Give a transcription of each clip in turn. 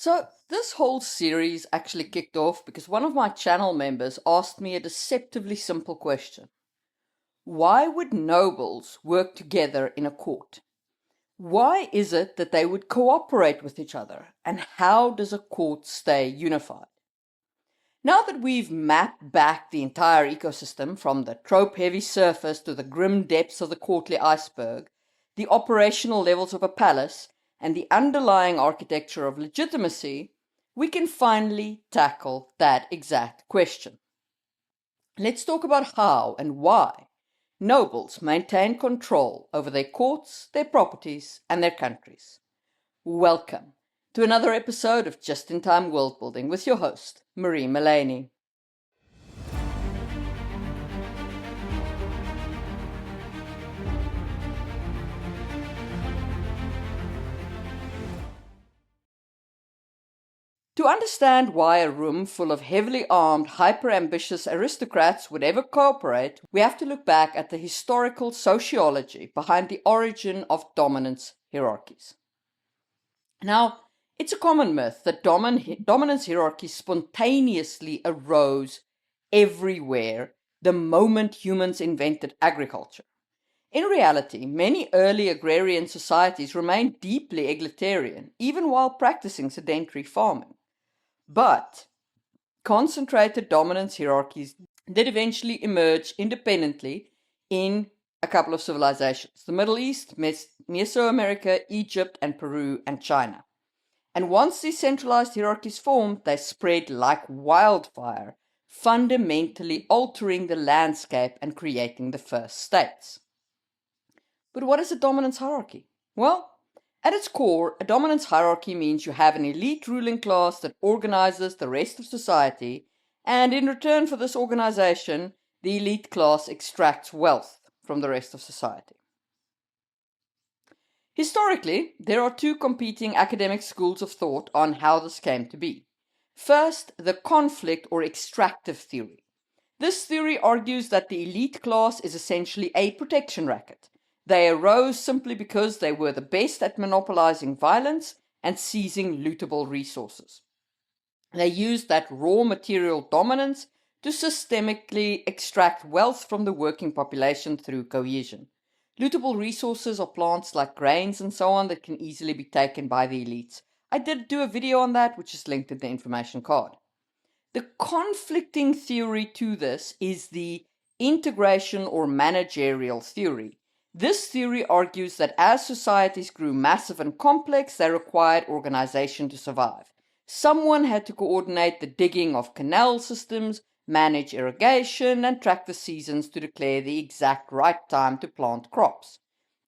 So, this whole series actually kicked off because one of my channel members asked me a deceptively simple question. Why would nobles work together in a court? Why is it that they would cooperate with each other? And how does a court stay unified? Now that we've mapped back the entire ecosystem from the trope-heavy surface to the grim depths of the courtly iceberg, the operational levels of a palace, and the underlying architecture of legitimacy, we can finally tackle that exact question. Let's talk about how and why nobles maintain control over their courts, their properties, and their countries. Welcome to another episode of Just-in-Time World Building with your host, Marie Mullaney. To understand why a room full of heavily armed, hyper-ambitious aristocrats would ever cooperate, we have to look back at the historical sociology behind the origin of dominance hierarchies. Now, it's a common myth that dominance hierarchies spontaneously arose everywhere the moment humans invented agriculture. In reality, many early agrarian societies remained deeply egalitarian, even while practicing sedentary farming. But concentrated dominance hierarchies did eventually emerge independently in a couple of civilizations: the Middle East, Mesoamerica, Egypt, and Peru, and China. And once these centralized hierarchies formed, they spread like wildfire, fundamentally altering the landscape and creating the first states. But what is a dominance hierarchy? Well, at its core, a dominance hierarchy means you have an elite ruling class that organizes the rest of society, and in return for this organization, the elite class extracts wealth from the rest of society. Historically, there are two competing academic schools of thought on how this came to be. First, the conflict or extractive theory. This theory argues that the elite class is essentially a protection racket. They arose simply because they were the best at monopolizing violence and seizing lootable resources. They used that raw material dominance to systemically extract wealth from the working population through cohesion. Lootable resources are plants like grains and so on that can easily be taken by the elites. I did do a video on that, which is linked in the information card. The conflicting theory to this is the integration or managerial theory. This theory argues that as societies grew massive and complex, they required organization to survive. Someone had to coordinate the digging of canal systems, manage irrigation, and track the seasons to declare the exact right time to plant crops.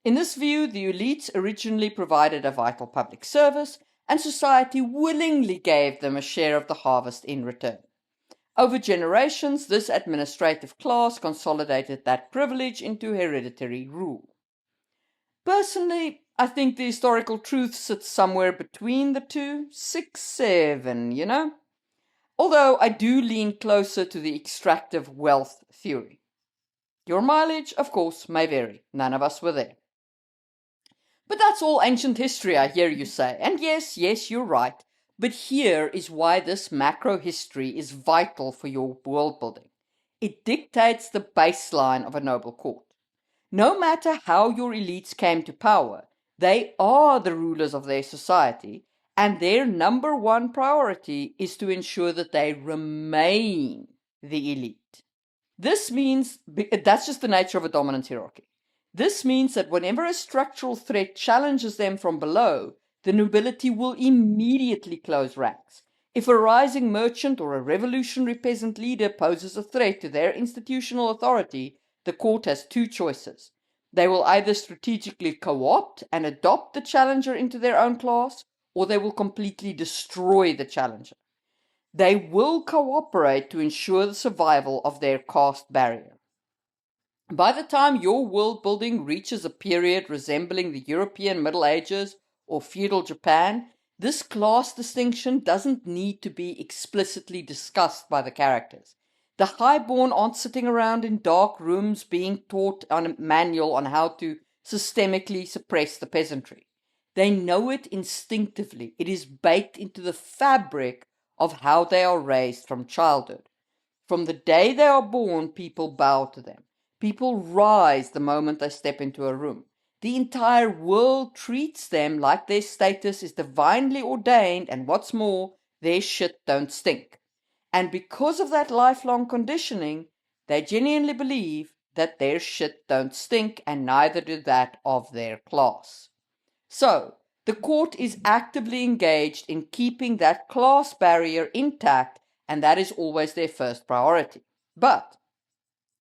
In this view, the elites originally provided a vital public service, and society willingly gave them a share of the harvest in return. Over generations, this administrative class consolidated that privilege into hereditary rule. Personally, I think the historical truth sits somewhere between the two, 6, 7, Although I do lean closer to the extractive wealth theory. Your mileage, of course, may vary. None of us were there. But that's all ancient history, I hear you say. And yes, you're right. But here is why this macro history is vital for your world building. It dictates the baseline of a noble court. No matter how your elites came to power, they are the rulers of their society, and their number one priority is to ensure that they remain the elite. This means, that's just the nature of a dominant hierarchy. This means that whenever a structural threat challenges them from below, the nobility will immediately close ranks. If a rising merchant or a revolutionary peasant leader poses a threat to their institutional authority, the court has two choices. They will either strategically co-opt and adopt the challenger into their own class, or they will completely destroy the challenger. They will cooperate to ensure the survival of their caste barrier. By the time your world building reaches a period resembling the European Middle Ages or feudal Japan, this class distinction doesn't need to be explicitly discussed by the characters. The highborn aren't sitting around in dark rooms being taught on a manual on how to systemically suppress the peasantry. They know it instinctively. It is baked into the fabric of how they are raised from childhood. From the day they are born, people bow to them. People rise the moment they step into a room. The entire world treats them like their status is divinely ordained, and what's more, their shit don't stink. And because of that lifelong conditioning, they genuinely believe that their shit don't stink, and neither do that of their class. So, the court is actively engaged in keeping that class barrier intact, and that is always their first priority. But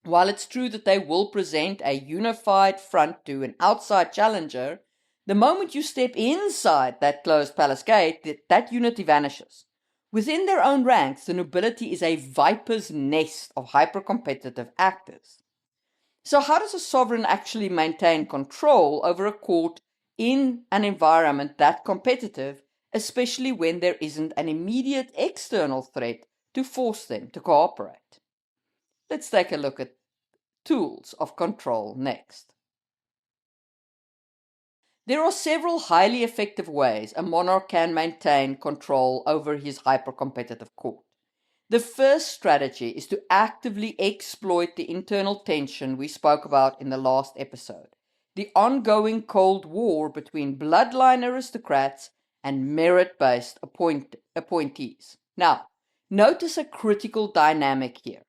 while it's true that they will present a unified front to an outside challenger, the moment you step inside that closed palace gate, that unity vanishes. Within their own ranks, the nobility is a viper's nest of hyper-competitive actors. So how does a sovereign actually maintain control over a court in an environment that competitive, especially when there isn't an immediate external threat to force them to cooperate? Let's take a look at tools of control next. There are several highly effective ways a monarch can maintain control over his hyper-competitive court. The first strategy is to actively exploit the internal tension we spoke about in the last episode, the ongoing Cold War between bloodline aristocrats and merit-based appointees. Now, notice a critical dynamic here.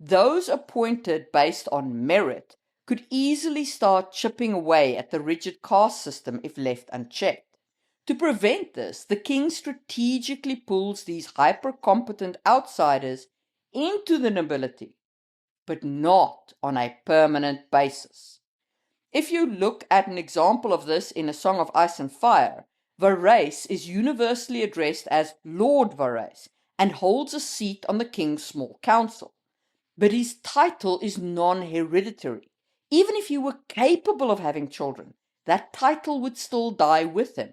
Those appointed based on merit could easily start chipping away at the rigid caste system if left unchecked. To prevent this, the king strategically pulls these hyper-competent outsiders into the nobility, but not on a permanent basis. If you look at an example of this in A Song of Ice and Fire, Varese is universally addressed as Lord Varese and holds a seat on the king's small council. But his title is non-hereditary. Even if he were capable of having children, that title would still die with him.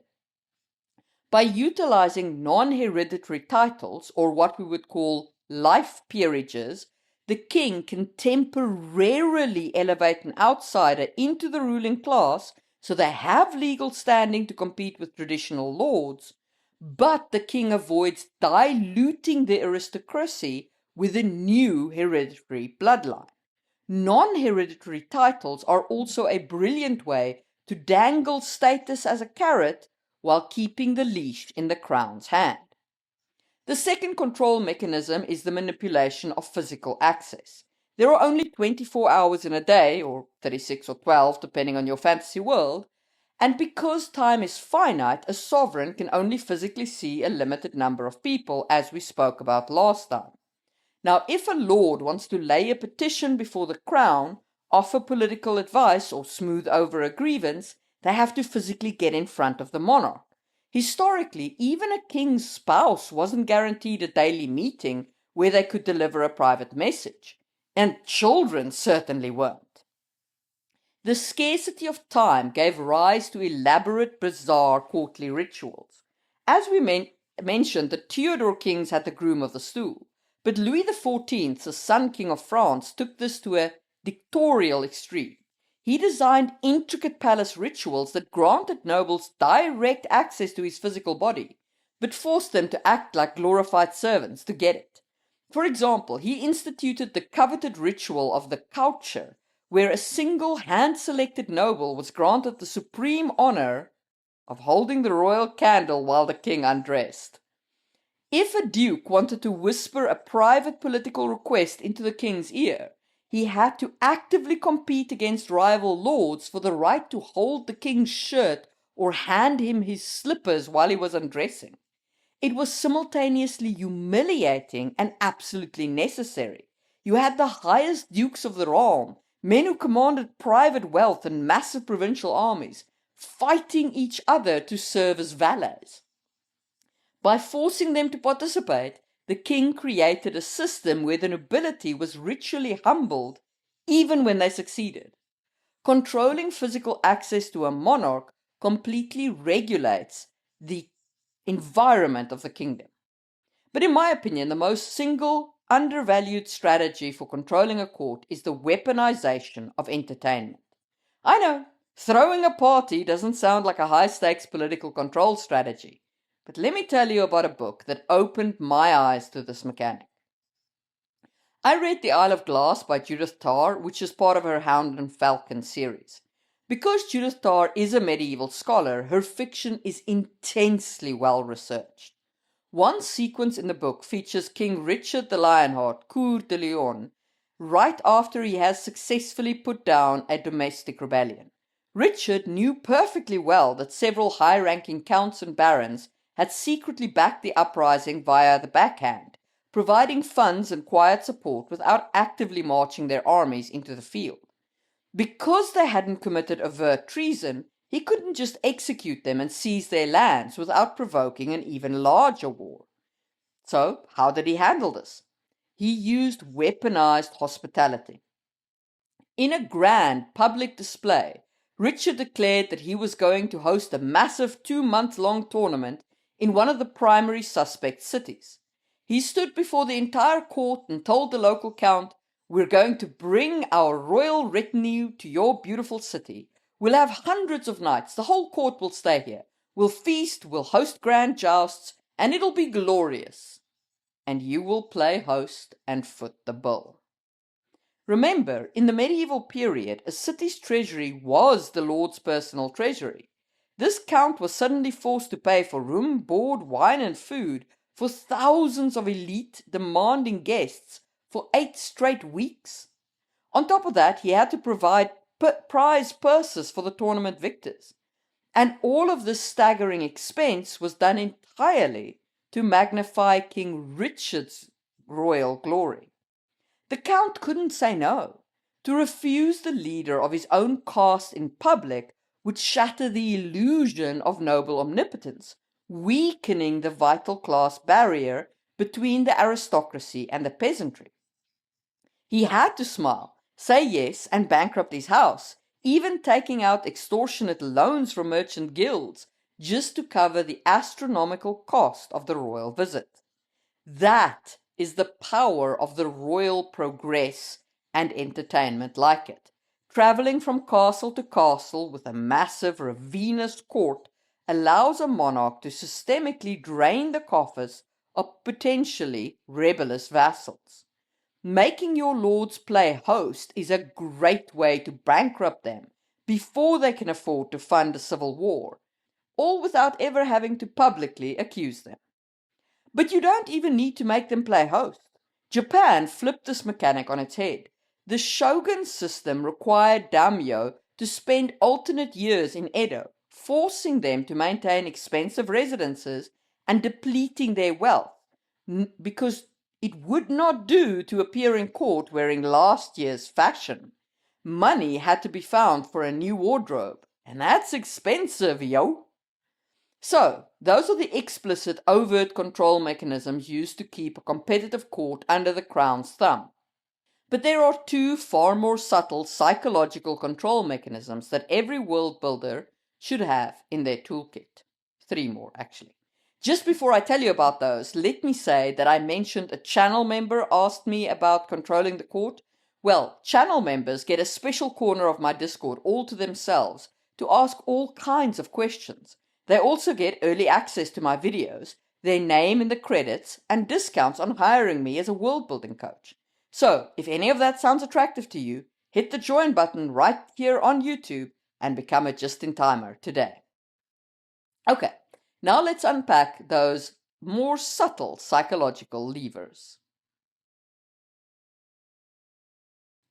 By utilizing non-hereditary titles, or what we would call life peerages, the king can temporarily elevate an outsider into the ruling class so they have legal standing to compete with traditional lords, but the king avoids diluting the aristocracy with a new hereditary bloodline. Non-hereditary titles are also a brilliant way to dangle status as a carrot while keeping the leash in the crown's hand. The second control mechanism is the manipulation of physical access. There are only 24 hours in a day, or 36 or 12, depending on your fantasy world, and because time is finite, a sovereign can only physically see a limited number of people, as we spoke about last time. Now, if a lord wants to lay a petition before the crown, offer political advice, or smooth over a grievance, they have to physically get in front of the monarch. Historically, even a king's spouse wasn't guaranteed a daily meeting where they could deliver a private message, and children certainly weren't. The scarcity of time gave rise to elaborate, bizarre courtly rituals. As we mentioned, the Tudor kings had the groom of the stool. But Louis XIV, the Sun King of France, took this to a dictatorial extreme. He designed intricate palace rituals that granted nobles direct access to his physical body, but forced them to act like glorified servants to get it. For example, he instituted the coveted ritual of the coucher, where a single hand-selected noble was granted the supreme honor of holding the royal candle while the king undressed. If a duke wanted to whisper a private political request into the king's ear, he had to actively compete against rival lords for the right to hold the king's shirt or hand him his slippers while he was undressing. It was simultaneously humiliating and absolutely necessary. You had the highest dukes of the realm, men who commanded private wealth and massive provincial armies, fighting each other to serve as valets. By forcing them to participate, the king created a system where the nobility was ritually humbled even when they succeeded. Controlling physical access to a monarch completely regulates the environment of the kingdom. But in my opinion, the most single, undervalued strategy for controlling a court is the weaponization of entertainment. I know, Throwing a party doesn't sound like a high-stakes political control strategy, but let me tell you about a book that opened my eyes to this mechanic. I read The Isle of Glass by Judith Tarr, which is part of her Hound and Falcon series. Because Judith Tarr is a medieval scholar, her fiction is intensely well researched. One sequence in the book features King Richard the Lionheart, Coeur de Lion, right after he has successfully put down a domestic rebellion. Richard knew perfectly well that several high-ranking counts and barons had secretly backed the uprising via the backhand, providing funds and quiet support without actively marching their armies into the field. Because they hadn't committed overt treason, he couldn't just execute them and seize their lands without provoking an even larger war. So, how did he handle this? He used weaponized hospitality. In a grand public display, Richard declared that he was going to host a massive 2-month-long tournament in one of the primary suspect cities. He stood before the entire court and told the local count, "We're going to bring our royal retinue to your beautiful city. We'll have hundreds of knights. The whole court will stay here. We'll feast, we'll host grand jousts, and it'll be glorious. And you will play host and foot the bill." Remember, in the medieval period, a city's treasury was the lord's personal treasury. This count was suddenly forced to pay for room, board, wine, and food for thousands of elite, demanding guests for 8 straight weeks. On top of that, he had to provide prize purses for the tournament victors. And all of this staggering expense was done entirely to magnify King Richard's royal glory. The Count couldn't say no. To refuse the leader of his own caste in public would shatter the illusion of noble omnipotence, weakening the vital class barrier between the aristocracy and the peasantry. He had to smile, say yes, and bankrupt his house, even taking out extortionate loans from merchant guilds just to cover the astronomical cost of the royal visit. That is the power of the royal progress and entertainment like it. Traveling from castle to castle with a massive ravenous court allows a monarch to systemically drain the coffers of potentially rebellious vassals. Making your lords play host is a great way to bankrupt them before they can afford to fund a civil war, all without ever having to publicly accuse them. But you don't even need to make them play host. Japan flipped this mechanic on its head. The shogun system required daimyo to spend alternate years in Edo, forcing them to maintain expensive residences and depleting their wealth, because it would not do to appear in court wearing last year's fashion. Money had to be found for a new wardrobe, and that's expensive, yo. So, those are the explicit, overt control mechanisms used to keep a competitive court under the crown's thumb. But there are 2 far more subtle psychological control mechanisms that every world builder should have in their toolkit. 3 more, actually. Just before I tell you about those, let me say that I mentioned a channel member asked me about controlling the court. Well, channel members get a special corner of my Discord all to themselves to ask all kinds of questions. They also get early access to my videos, their name in the credits, and discounts on hiring me as a world building coach. So, if any of that sounds attractive to you, hit the join button right here on YouTube and become a just-in-timer today. Okay, now let's unpack those more subtle psychological levers.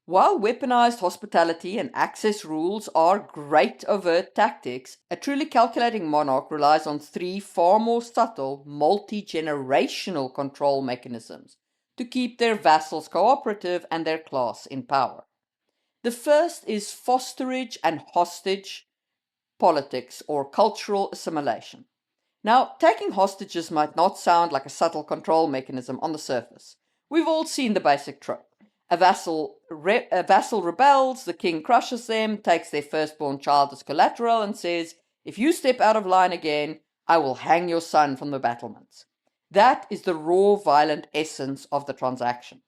While weaponized hospitality and access rules are great overt tactics, a truly calculating monarch relies on 3 far more subtle, multi-generational control mechanisms to keep their vassals cooperative and their class in power. The first is fosterage and hostage politics or cultural assimilation. Now, taking hostages might not sound like a subtle control mechanism on the surface. We've all seen the basic trope. A vassal rebels, the king crushes them, takes their firstborn child as collateral, and says, "If you step out of line again, I will hang your son from the battlements." That is the raw, violent essence of the transaction.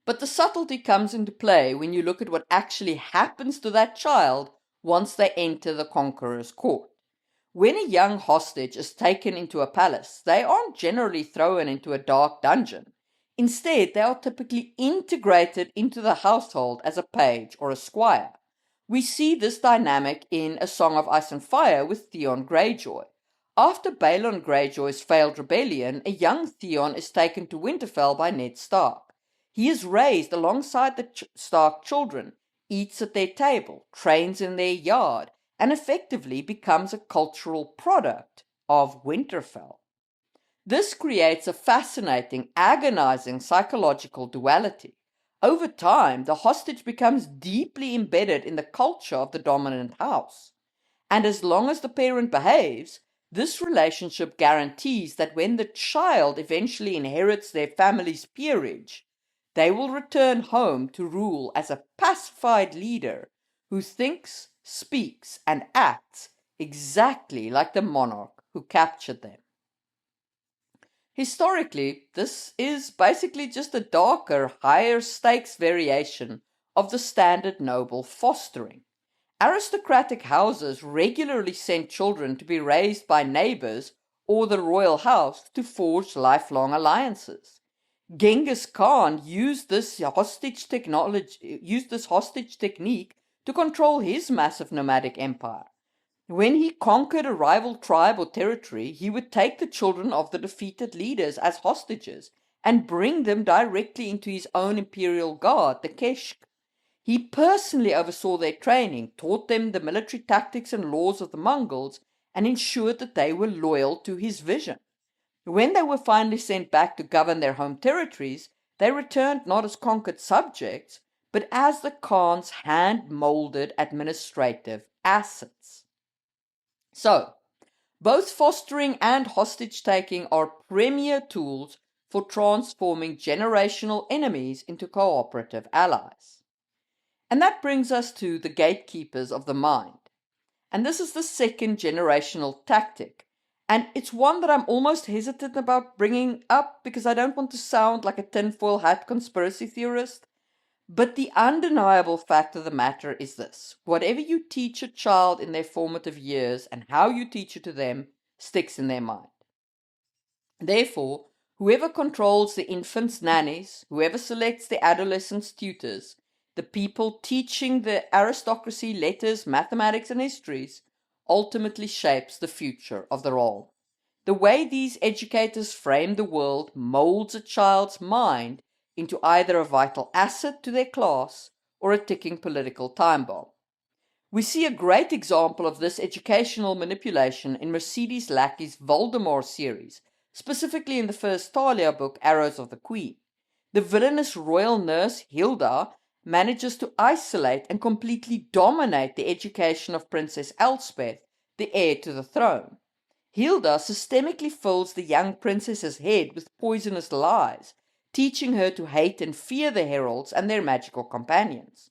But the subtlety comes into play when you look at what actually happens to that child once they enter the conqueror's court. When a young hostage is taken into a palace, they aren't generally thrown into a dark dungeon. Instead, they are typically integrated into the household as a page or a squire. We see this dynamic in A Song of Ice and Fire with Theon Greyjoy. After Balon Greyjoy's failed rebellion, a young Theon is taken to Winterfell by Ned Stark. He is raised alongside the Stark children, eats at their table, trains in their yard, and effectively becomes a cultural product of Winterfell. This creates a fascinating, agonizing psychological duality. Over time, the hostage becomes deeply embedded in the culture of the dominant house. And as long as the parent behaves, this relationship guarantees that when the child eventually inherits their family's peerage, they will return home to rule as a pacified leader who thinks, speaks, and acts exactly like the monarch who captured them. Historically, this is basically just a darker, higher stakes variation of the standard noble fostering. Aristocratic houses regularly sent children to be raised by neighbors or the royal house to forge lifelong alliances. Genghis Khan used this hostage technique to control his massive nomadic empire. When he conquered a rival tribe or territory, he would take the children of the defeated leaders as hostages and bring them directly into his own imperial guard, the Keshk. He personally oversaw their training, taught them the military tactics and laws of the Mongols, and ensured that they were loyal to his vision. When they were finally sent back to govern their home territories, they returned not as conquered subjects, but as the Khan's hand-molded administrative assets. So, both fostering and hostage-taking are premier tools for transforming generational enemies into cooperative allies. And that brings us to the gatekeepers of the mind. And this is the second generational tactic. And it's one that I'm almost hesitant about bringing up because I don't want to sound like a tinfoil hat conspiracy theorist. But the undeniable fact of the matter is this: whatever you teach a child in their formative years and how you teach it to them sticks in their mind. Therefore, whoever controls the infant's nannies, whoever selects the adolescent's tutors, the people teaching the aristocracy letters, mathematics, and histories, ultimately shapes the future of the role. The way these educators frame the world molds a child's mind into either a vital asset to their class or a ticking political time bomb. We see a great example of this educational manipulation in Mercedes Lackey's Voldemort series, specifically in the first Talia book, Arrows of the Queen. The villainous royal nurse, Hilda, manages to isolate and completely dominate the education of Princess Elspeth, the heir to the throne. Hilda systemically fills the young princess's head with poisonous lies, teaching her to hate and fear the heralds and their magical companions.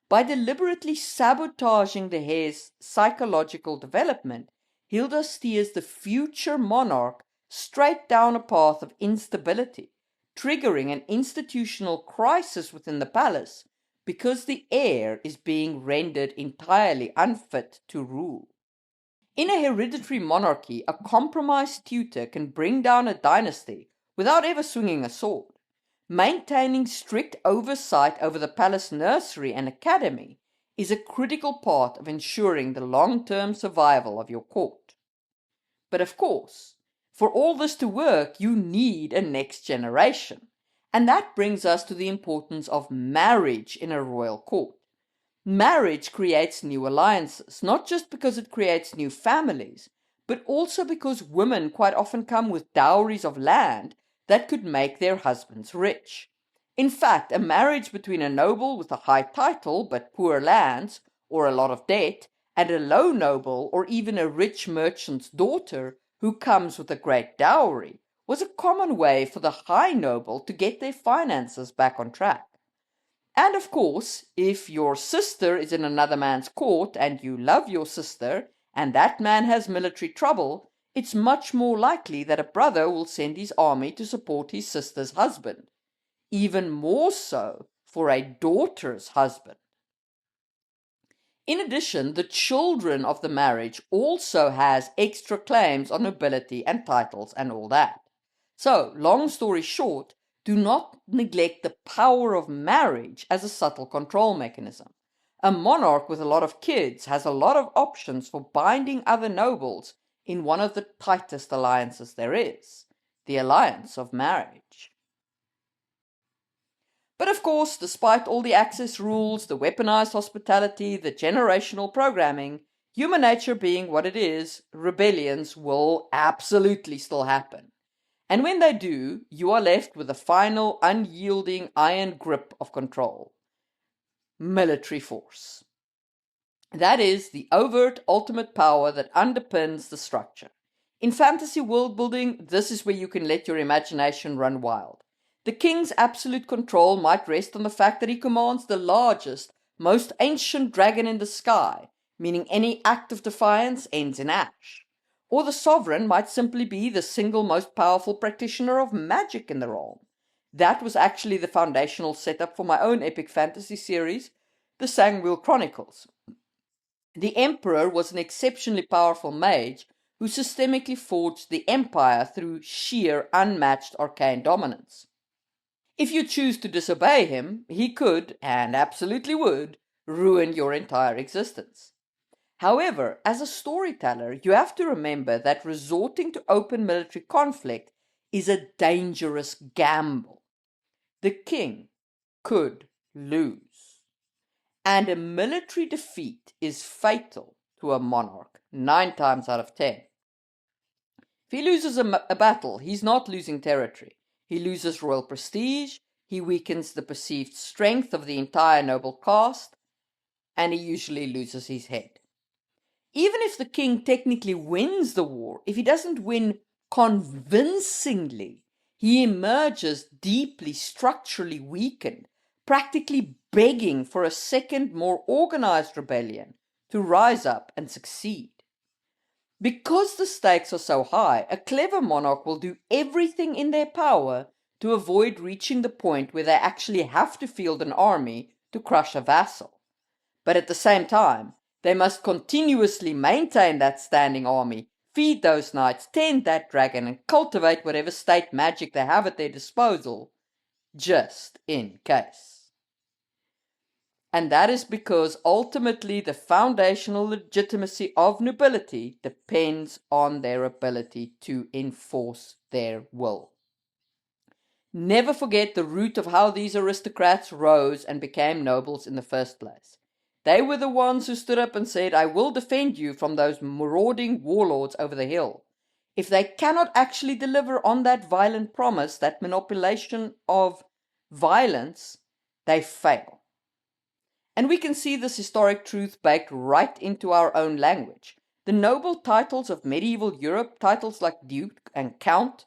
By deliberately sabotaging the heir's psychological development, Hilda steers the future monarch straight down a path of instability, triggering an institutional crisis within the palace because the heir is being rendered entirely unfit to rule. In a hereditary monarchy, a compromised tutor can bring down a dynasty without ever swinging a sword. Maintaining strict oversight over the palace nursery and academy is a critical part of ensuring the long-term survival of your court. But of course, for all this to work, you need a next generation. And that brings us to the importance of marriage in a royal court. Marriage creates new alliances, not just because it creates new families, but also because women quite often come with dowries of land that could make their husbands rich. In fact, a marriage between a noble with a high title but poor lands or a lot of debt and a low noble or even a rich merchant's daughter who comes with a great dowry was a common way for the high noble to get their finances back on track. And of course, if your sister is in another man's court and you love your sister and that man has military trouble, it's much more likely that a brother will send his army to support his sister's husband. Even more so for a daughter's husband. In addition, the children of the marriage also has extra claims on nobility and titles and all that. So, long story short, do not neglect the power of marriage as a subtle control mechanism. A monarch with a lot of kids has a lot of options for binding other nobles in one of the tightest alliances there is, the alliance of marriage. But of course, despite all the access rules, the weaponized hospitality, the generational programming, human nature being what it is, rebellions will absolutely still happen. And when they do, you are left with a final, unyielding iron grip of control: military force. That is the overt ultimate power that underpins the structure. In fantasy world building, this is where you can let your imagination run wild. The king's absolute control might rest on the fact that he commands the largest, most ancient dragon in the sky, meaning any act of defiance ends in ash. Or the sovereign might simply be the single most powerful practitioner of magic in the realm. That was actually the foundational setup for my own epic fantasy series, the Sangwheel Chronicles. The emperor was an exceptionally powerful mage who systemically forged the empire through sheer unmatched arcane dominance. If you choose to disobey him, he could, and absolutely would, ruin your entire existence. However, as a storyteller, you have to remember that resorting to open military conflict is a dangerous gamble. The king could lose, and a military defeat is fatal to a monarch 9 times out of 10. If he loses a battle, he's not losing territory. He loses royal prestige, he weakens the perceived strength of the entire noble caste, and he usually loses his head. Even if the king technically wins the war, if he doesn't win convincingly, he emerges deeply structurally weakened, practically begging for a second, more organized rebellion to rise up and succeed. Because the stakes are so high, a clever monarch will do everything in their power to avoid reaching the point where they actually have to field an army to crush a vassal. But at the same time, they must continuously maintain that standing army, feed those knights, tend that dragon, and cultivate whatever state magic they have at their disposal, just in case. And that is because ultimately the foundational legitimacy of nobility depends on their ability to enforce their will. Never forget the root of how these aristocrats rose and became nobles in the first place. They were the ones who stood up and said, "I will defend you from those marauding warlords over the hill." If they cannot actually deliver on that violent promise, that manipulation of violence, they fail. And we can see this historic truth baked right into our own language. The noble titles of medieval Europe, titles like Duke and Count,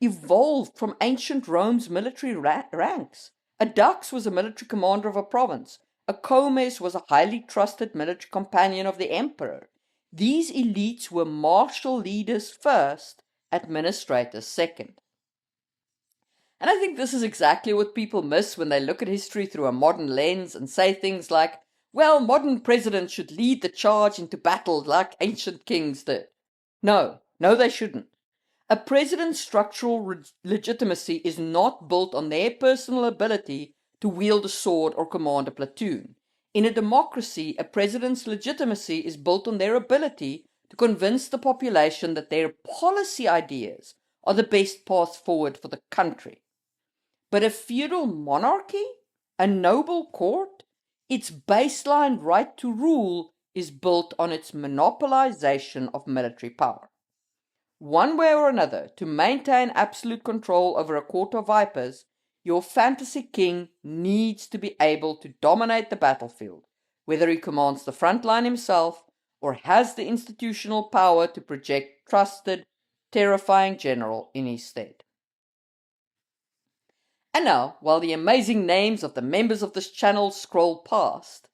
evolved from ancient Rome's military ranks. A dux was a military commander of a province. A comes was a highly trusted military companion of the emperor. These elites were martial leaders first, administrators second. And I think this is exactly what people miss when they look at history through a modern lens and say things like, well, modern presidents should lead the charge into battle like ancient kings did. No, they shouldn't. A president's structural legitimacy is not built on their personal ability to wield a sword or command a platoon. In a democracy, a president's legitimacy is built on their ability to convince the population that their policy ideas are the best path forward for the country. But a feudal monarchy, a noble court, its baseline right to rule is built on its monopolization of military power. One way or another, to maintain absolute control over a court of vipers, your fantasy king needs to be able to dominate the battlefield, whether he commands the front line himself or has the institutional power to project trusted, terrifying general in his stead. And now, while the amazing names of the members of this channel scroll past,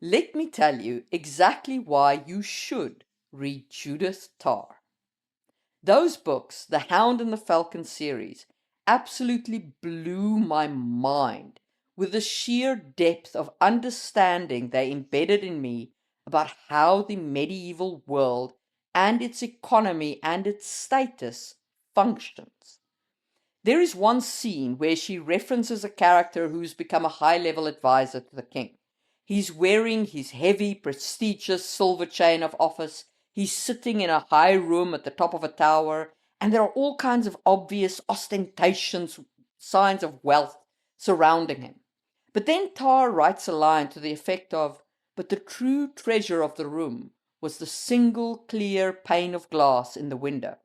let me tell you exactly why you should read Judith Tarr. Those books, the Hound and the Falcon series, absolutely blew my mind with the sheer depth of understanding they embedded in me about how the medieval world and its economy and its status functions. There is one scene where she references a character who's become a high-level advisor to the king. He's wearing his heavy, prestigious silver chain of office. He's sitting in a high room at the top of a tower, and there are all kinds of obvious ostentations, signs of wealth surrounding him. But then Tar writes a line to the effect of, "But the true treasure of the room was the single clear pane of glass in the window."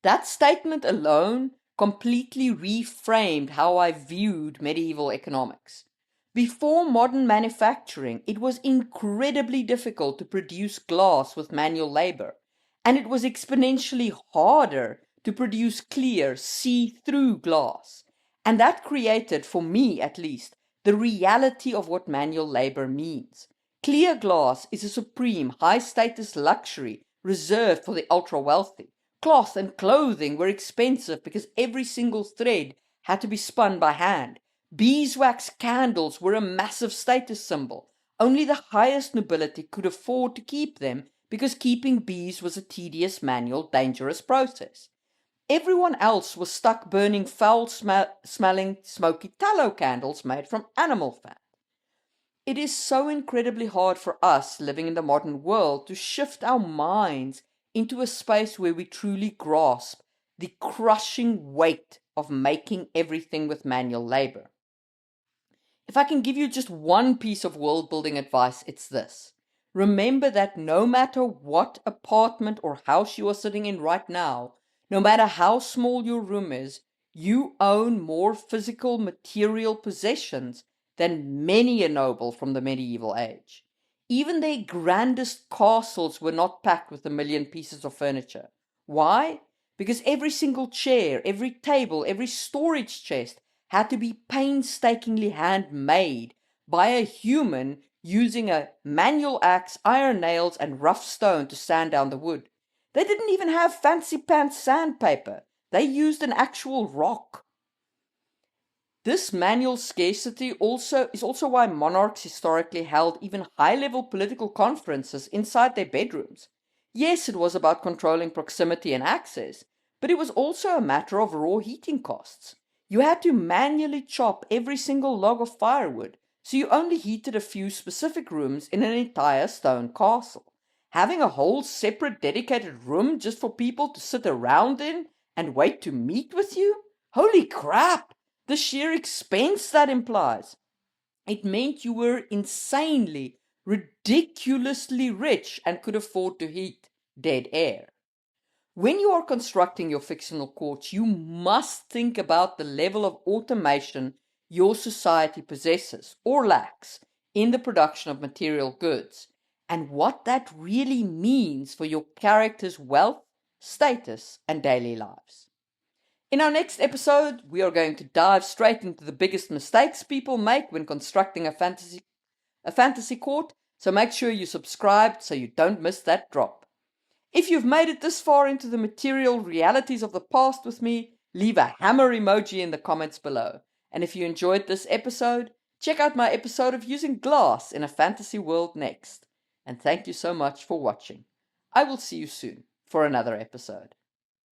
That statement alone completely reframed how I viewed medieval economics. Before modern manufacturing, it was incredibly difficult to produce glass with manual labor, and it was exponentially harder to produce clear, see-through glass. And that created, for me at least, the reality of what manual labor means. Clear glass is a supreme, high-status luxury reserved for the ultra-wealthy. Cloth and clothing were expensive because every single thread had to be spun by hand. Beeswax candles were a massive status symbol. Only the highest nobility could afford to keep them because keeping bees was a tedious, manual, dangerous process. Everyone else was stuck burning foul-smelling, smoky tallow candles made from animal fat. It is so incredibly hard for us living in the modern world to shift our minds into a space where we truly grasp the crushing weight of making everything with manual labor. If I can give you just one piece of world building advice, it's this. Remember that no matter what apartment or house you are sitting in right now, no matter how small your room is, you own more physical material possessions than many a noble from the medieval age. Even their grandest castles were not packed with 1,000,000 pieces of furniture. Why? Because every single chair, every table, every storage chest had to be painstakingly handmade by a human using a manual axe, iron nails, and rough stone to sand down the wood. They didn't even have fancy pants sandpaper. They used an actual rock. This manual scarcity is also why monarchs historically held even high-level political conferences inside their bedrooms. Yes, it was about controlling proximity and access, but it was also a matter of raw heating costs. You had to manually chop every single log of firewood, so you only heated a few specific rooms in an entire stone castle. Having a whole separate dedicated room just for people to sit around in and wait to meet with you? Holy crap! The sheer expense that implies. It meant you were insanely, ridiculously rich and could afford to heat dead air. When you are constructing your fictional courts, you must think about the level of automation your society possesses or lacks in the production of material goods, and what that really means for your characters' wealth, status, and daily lives. In our next episode, we are going to dive straight into the biggest mistakes people make when constructing a fantasy court, so make sure you subscribe so you don't miss that drop. If you've made it this far into the material realities of the past with me, leave a hammer emoji in the comments below. And if you enjoyed this episode, check out my episode of using glass in a fantasy world next. And thank you so much for watching. I will see you soon for another episode.